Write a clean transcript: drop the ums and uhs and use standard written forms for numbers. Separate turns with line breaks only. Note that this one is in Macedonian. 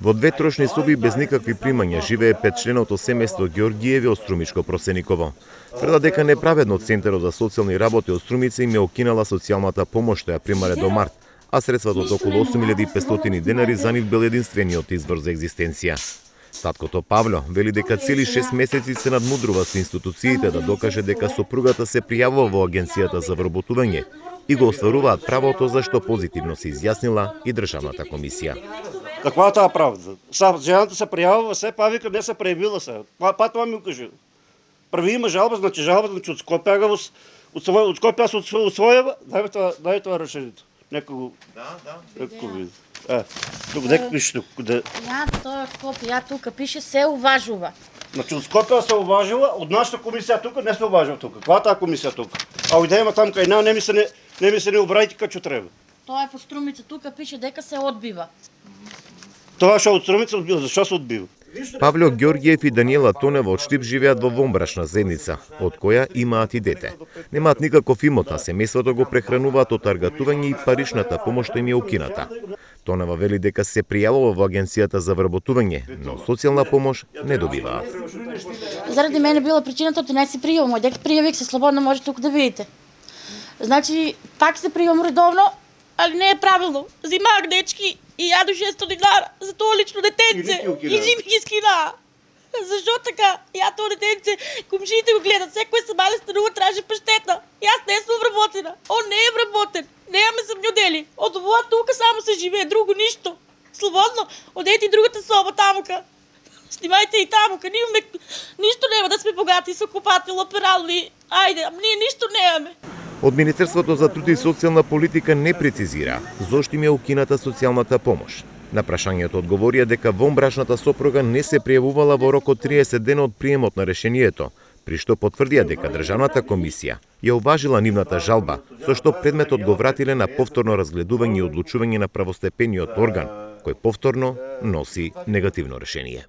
Во две трошни соби без никакви примања живее петчленото семејство Ѓоргиеви од Струмичко Просениково. Тврдат дека неправедно Центарот за социјални работи од Струмица им е окинала социјалната помош што ја примаре до март, а средствата од околу 8500 денари за нив бил единствениот извор за екзистенција. Таткото Павло вели дека цели 6 месеци се надмудрува со институциите да докаже дека сопругата се пријавува во Агенцијата за вработување и го остваруваат правото за што позитивно се изјаснила и Државната комисија.
Каква е таа правда? Жената се пријавува се, па вика не се пријавила се. Па тоа ми укажи. Прави има жалба, значи жалбата од Скопје го од Скопје се усвојува, дај тоа решението. Некого. Некого види. Тук дека пише тук.
Ја тоа Скопје, ја тука пише се уважува.
Значи од Скопје се уважува, од нашата комисија тука не се уважува тука. Каква е таа комисија тука? А идејама там кај не ми се не обрајте како треба.
Тоа е по Струмица, тука пише дека се одбива.
Тоа што од Струмица одбива, зашо се одбива?
Павло Ѓоргиев и Даниела Тонева од Штип живеат во вонбрашна заедница, од која имаат и дете. Немаат никаков имот, а семејството го прехрануваат од таргатување и паричната помош што им е укината. Тонева вели дека се пријавува во Агенцијата за вработување, но социјална помош не добиваат.
Заради мене била причината да не се пријавам, дека пријавих се слободно може тука да видите. Значи, пак се пријавам редовно, али не е правилно. Зимах дечки и јаду 600 динара за тоа лично детенце и зими ги скина. Зашо така? Ја тоа детенце, комшиите го гледат, секој се мале станува тражи паштета. Јас не сум вработена, он не е вработен, немаме самњудели. Од овоа тука само се живее, друго ништо. Слободно, одете и другата соба тамука. Снимајте и тамука, nimаме ништо нема да сме богати со купател, оперални. Ајде, ние ништо немаме.
Од Министерството за труд и социјална политика не прецизира зошто им е укината социјалната помош. На прашањето одговорија дека вонбрашната сопруга не се пријавувала во рок од 30 дена од приемот на решението, при што потврдија дека Државната комисија ја уважила нивната жалба, со што предметот го вратиле на повторно разгледување и одлучување на правостепениот орган, кој повторно носи негативно решение.